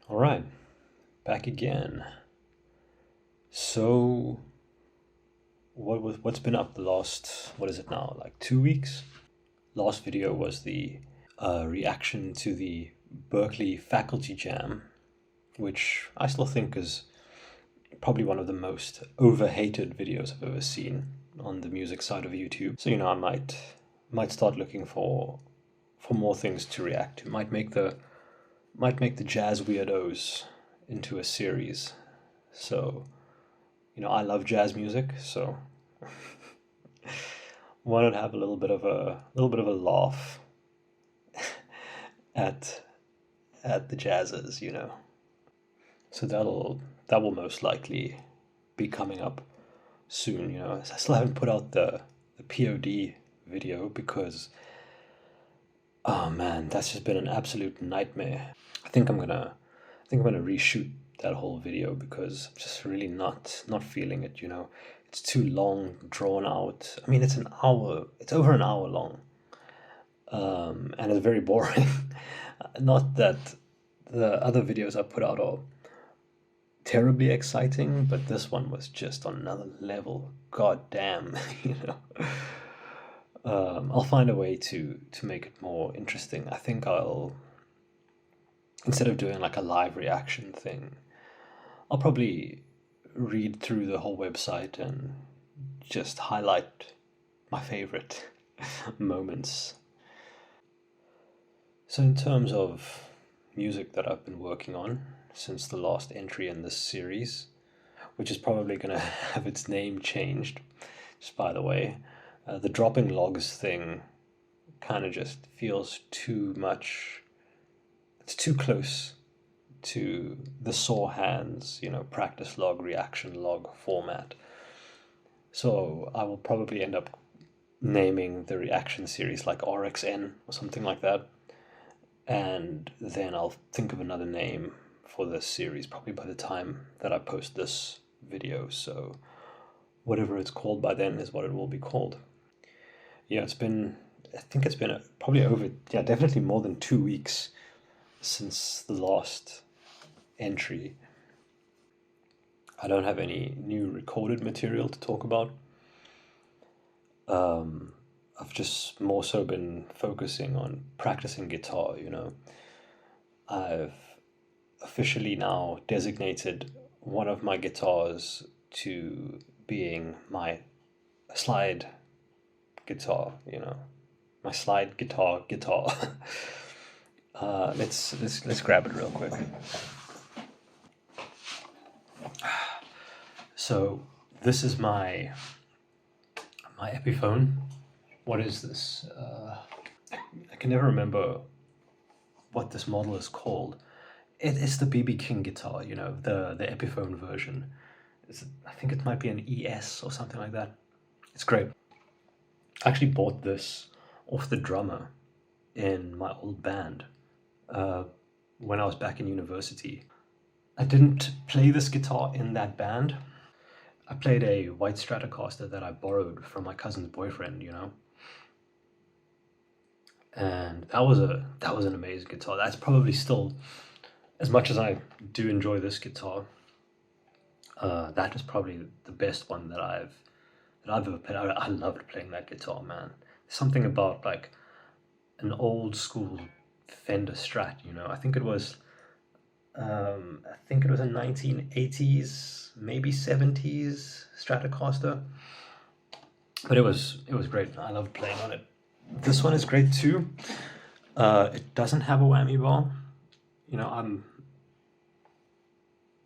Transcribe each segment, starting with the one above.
All right, back again. So, what's been up the last, what is it now, like 2 weeks? Last video was the reaction to the Berkeley Faculty Jam, which I still think is probably one of the most overhated videos I've ever seen on the music side of YouTube. So I might start looking for more things to react to. Might make the jazz weirdos into a series. So, I love jazz music, so why not have a little bit of a laugh at the jazzes. So that will most likely be coming up soon. I still haven't put out the POD video because, oh man, that's just been an absolute nightmare. I think I'm gonna reshoot that whole video because I'm just really not feeling it. It's too long, drawn out. I mean, it's an hour. It's over an hour long, and it's very boring. Not that the other videos I put out are terribly exciting, but this one was just on another level. God damn, you know. I'll find a way to make it more interesting. I think I'll, instead of doing like a live reaction thing, I'll probably read through the whole website and just highlight my favorite moments. So, in terms of music that I've been working on since the last entry in this series, which is probably going to have its name changed, just by the way, the dropping logs thing kind of just feels too much. It's too close to the sore hands, practice log, reaction log format. So I will probably end up naming the reaction series like RXN or something like that. And then I'll think of another name for this series probably by the time that I post this video. So whatever it's called by then is what it will be called. Yeah, I think it's been probably over, yeah, definitely more than 2 weeks since the last entry. I don't have any new recorded material to talk about. I've just more so been focusing on practicing guitar. I've officially now designated one of my guitars to being my slide guitar. My slide guitar. Let's grab it real quick. So this is my Epiphone. What is this? I can never remember what this model is called. It's the BB King guitar, the Epiphone version. I think it might be an ES or something like that. It's great. I actually bought this off the drummer in my old band when I was back in university. I didn't play this guitar in that band. I played a white Stratocaster that I borrowed from my cousin's boyfriend, and that was an amazing guitar. That's probably still, as much as I do enjoy this guitar, that is probably the best one that I've ever played. I loved playing that guitar, man. Something about like an old school Fender Strat. I think it was a 1980s, maybe 70s Stratocaster. But it was great. I loved playing on it. This one is great too. It doesn't have a whammy bar.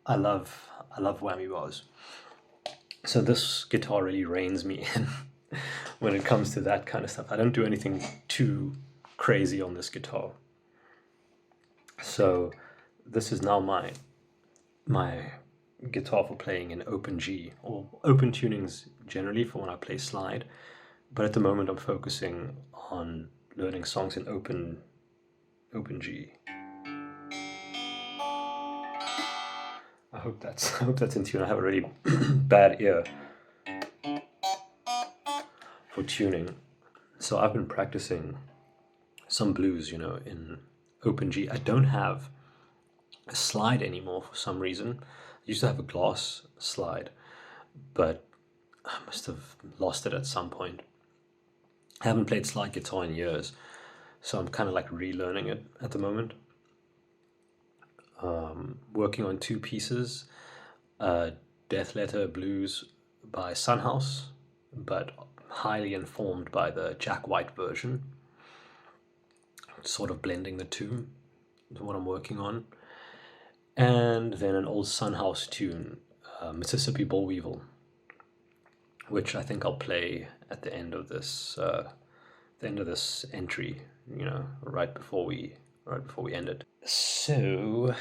I love whammy bars. So this guitar really reins me in when it comes to that kind of stuff. I don't do anything too crazy on this guitar. So this is now my guitar for playing in open G, or open tunings generally for when I play slide. But at the moment I'm focusing on learning songs in open G. I hope that's in tune. I have a really bad ear for tuning. So I've been practicing some blues, in open G. I don't have a slide anymore for some reason. I used to have a glass slide, but I must have lost it at some point. I haven't played slide guitar in years, so I'm kind of like relearning it at the moment. Working on two pieces, Death Letter Blues by Sunhouse, but highly informed by the Jack White version. Sort of blending the two is what I'm working on. And then an old Sunhouse tune, Mississippi Boweavil, which I think I'll play at the end of this entry, right before we end it. So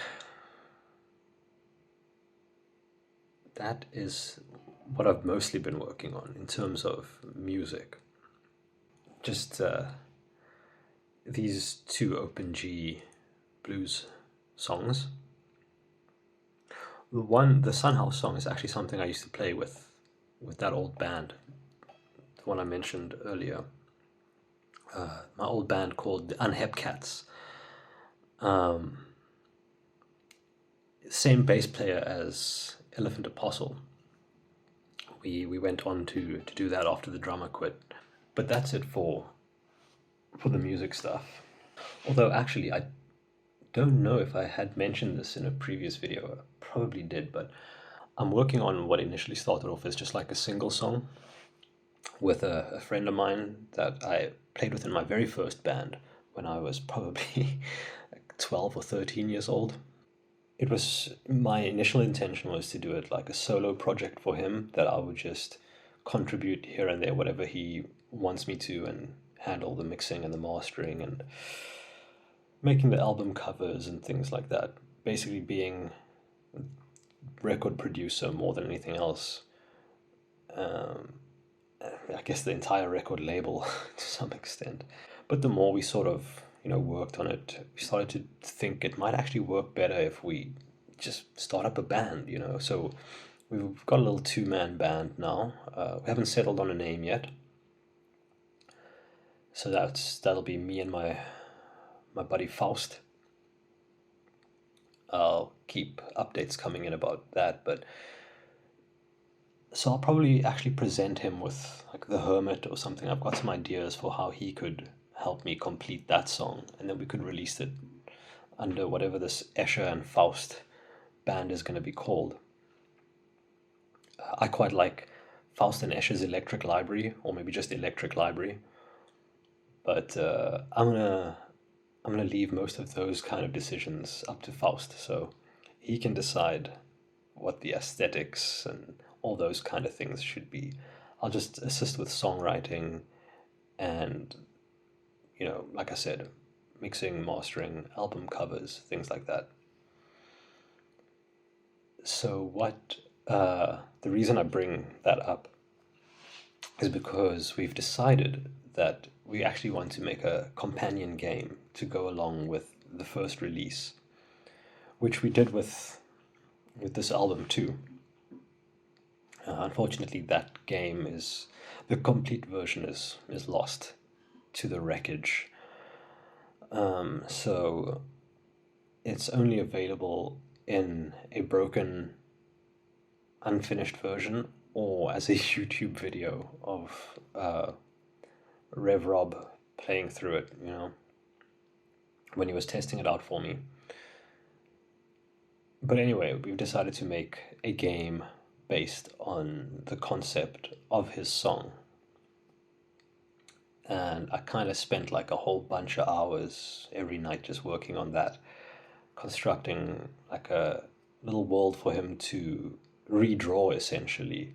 that is what I've mostly been working on in terms of music. Just these two open G blues songs. The Sunhouse song is actually something I used to play with that old band, the one I mentioned earlier. My old band called the Unhepcats. Same bass player as Elephant Apostle. We went on to do that after the drummer quit. But that's it for the music stuff. Although actually I don't know if I had mentioned this in a previous video. I probably did, but I'm working on what initially started off as just like a single song with a friend of mine that I played with in my very first band when I was probably like 12 or 13 years old. It was, my initial intention was to do it like a solo project for him, that I would just contribute here and there whatever he wants me to, and handle the mixing and the mastering and making the album covers and things like that. Basically being a record producer more than anything else. I guess the entire record label to some extent. But the more we sort of, worked on it, we started to think it might actually work better if we just start up a band, So we've got a little two-man band now. We haven't settled on a name yet. So that'll be me and my buddy Fauste. I'll keep updates coming in about that, but so I'll probably actually present him with like The Hermit or something. I've got some ideas for how he could help me complete that song, and then we could release it under whatever this Escher and Faust band is going to be called. I quite like Faust and Escher's Electric Library, or maybe just Electric Library, but I'm gonna leave most of those kind of decisions up to Faust, so he can decide what the aesthetics and all those kind of things should be. I'll just assist with songwriting and, like I said, mixing, mastering, album covers, things like that. So the reason I bring that up is because we've decided that we actually want to make a companion game to go along with the first release, which we did with this album too. Unfortunately, that game the complete version is lost to the wreckage. So it's only available in a broken, unfinished version, or as a YouTube video of Rev Rob playing through it, when he was testing it out for me. But anyway, we've decided to make a game based on the concept of his song. And I kind of spent like a whole bunch of hours every night just working on that, constructing like a little world for him to redraw essentially.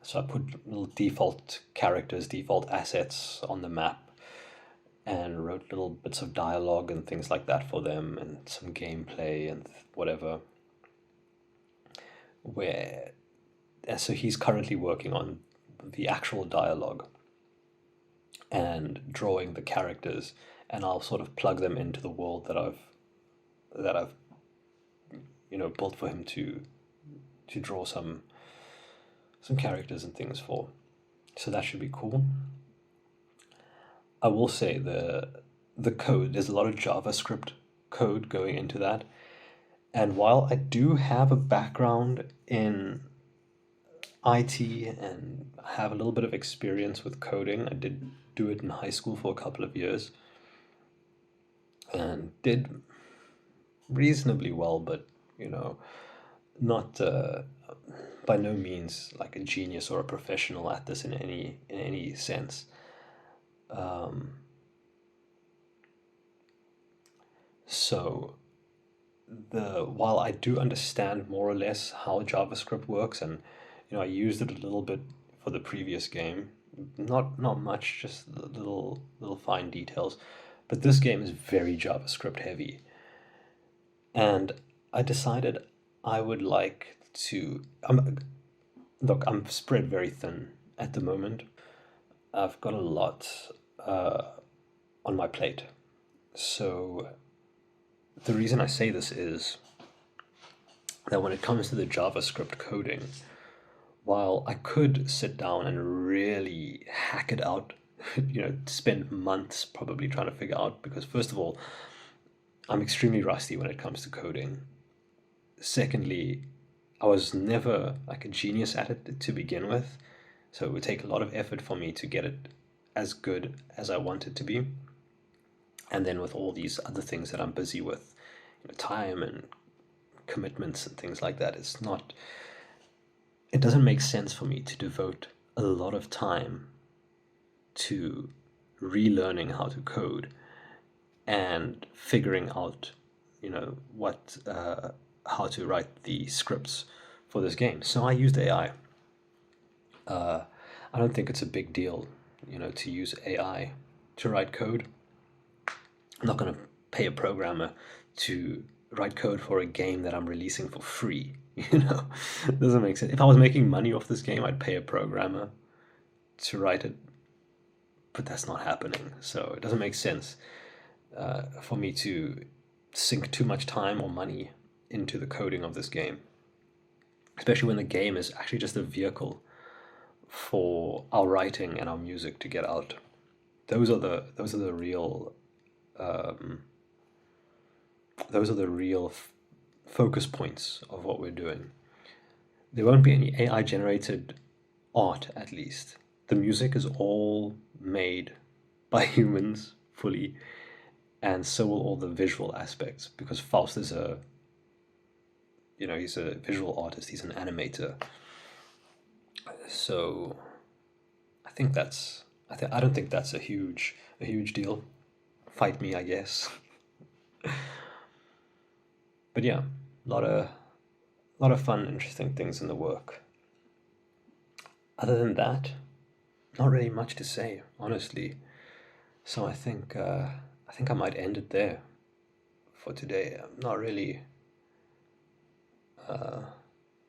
So I put little default characters, default assets on the map, and wrote little bits of dialogue and things like that for them, and some gameplay and whatever. So he's currently working on the actual dialogue and drawing the characters, and I'll sort of plug them into the world that I've built for him to draw some characters and things for. So that should be cool. I will say the code, there's a lot of JavaScript code going into that, And while I do have a background in IT and have a little bit of experience with coding, I did do it in high school for a couple of years and did reasonably well, but you know, not by no means like a genius or a professional at this in any sense. Um, so the while I do understand more or less how JavaScript works, and I used it a little bit for the previous game, not much, just the little fine details, but this game is very JavaScript heavy, and I decided I would like to. Look, I'm spread very thin at the moment. I've got a lot uh, on my plate. So the reason I say this is that when it comes to the JavaScript coding, while I could sit down and really hack it out, spend months probably trying to figure out, because first of all, I'm extremely rusty when it comes to coding. Secondly, I was never like a genius at it to begin with, so it would take a lot of effort for me to get it as good as I want it to be. And then with all these other things that I'm busy with, time and commitments and things like that, it doesn't make sense for me to devote a lot of time to relearning how to code and figuring out, what how to write the scripts for this game. So I used AI. I don't think it's a big deal, to use AI to write code. I'm not going to pay a programmer to write code for a game that I'm releasing for free. It doesn't make sense. If I was making money off this game, I'd pay a programmer to write it, but that's not happening. So it doesn't make sense for me to sink too much time or money into the coding of this game, especially when the game is actually just a vehicle for our writing and our music to get out. Those are the real focus points of what we're doing. There won't be any AI generated art, at least. The music is all made by humans fully, and so will all the visual aspects, because Faust is he's a visual artist, he's an animator. So I don't think that's a huge deal. Fight me, I guess. But yeah, a lot of fun, interesting things in the work. Other than that, not really much to say, honestly. So I think I might end it there for today. I'm not really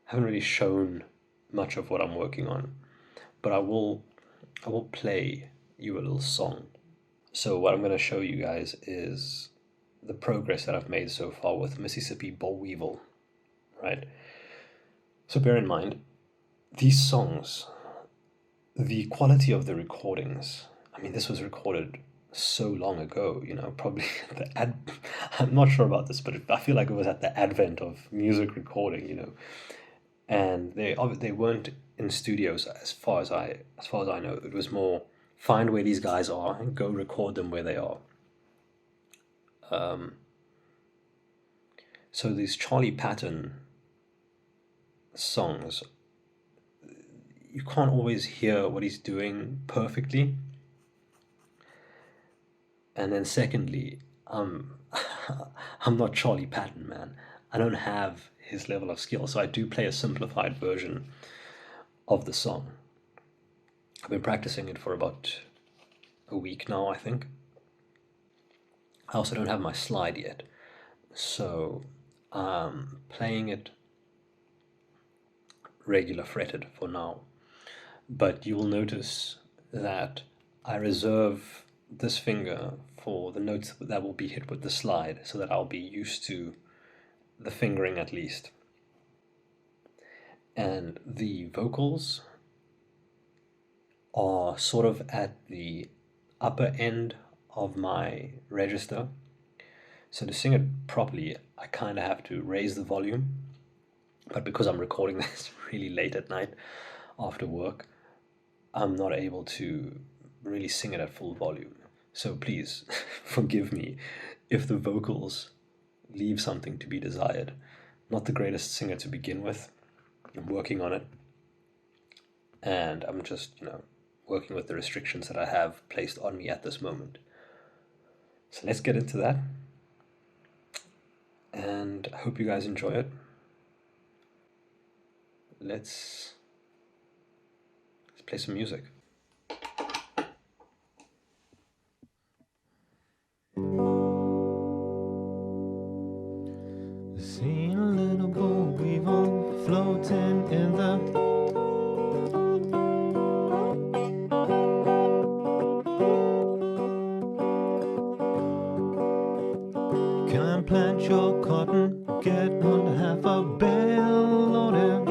haven't really shown much of what I'm working on, but I will play you a little song. So what I'm going to show you guys is the progress that I've made so far with Mississppi Boweavil, right? So bear in mind, these songs, the quality of the recordings, I mean, this was recorded so long ago, probably I'm not sure about this, but I feel like it was at the advent of music recording, and they weren't in studios as far as I know. It was more find where these guys are and go record them where they are. So these Charley Patton songs, you can't always hear what he's doing perfectly. And then secondly, I'm not Charley Patton, man. I don't have his level of skill, so I do play a simplified version of the song. I've been practicing it for about a week now, I think. I also don't have my slide yet, so I'm playing it regular fretted for now. But you will notice that I reserve this finger for the notes that will be hit with the slide, so that I'll be used to the fingering at least. And the vocals are sort of at the upper end of my register. So to sing it properly, I kind of have to raise the volume. But because I'm recording this really late at night after work, I'm not able to really sing it at full volume. So please forgive me if the vocals leave something to be desired. Not the greatest singer to begin with. I'm working on it. And I'm just, working with the restrictions that I have placed on me at this moment. So let's get into that. And I hope you guys enjoy it. Let's play some music. Seen a little bollweevil floating in the Can't plant your cotton, get under half a bale loaded.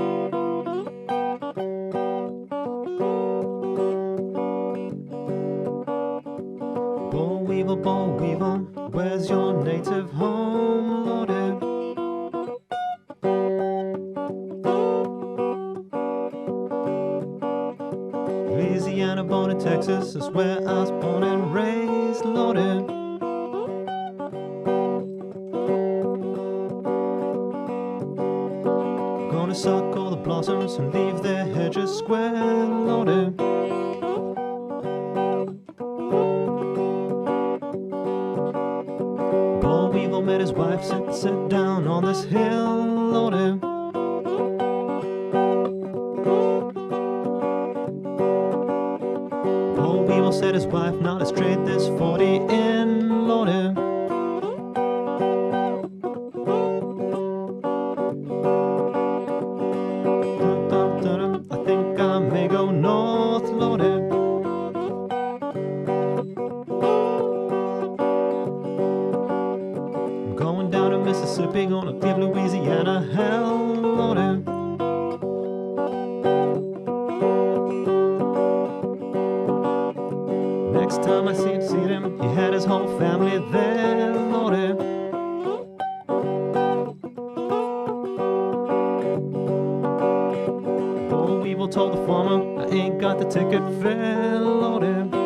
Bollweevil, bollweevil, where's your native home loaded? Louisiana, born in Texas, is where I was born and raised, loaded. Gonna suck all the blossoms and leave their hedges square, loaded. Bollweevil met his wife, sit down on this hill, loaded. Bollweevil said his wife, now let's trade this 40 in, loaded. I think I may go north, loaded. I'm going down to Mississippi, gonna give Louisiana hell, loaded. Next time I seen him, he had his whole family there, loaded. Bollweevil told the farmer, I ain't got the ticket fare, loaded.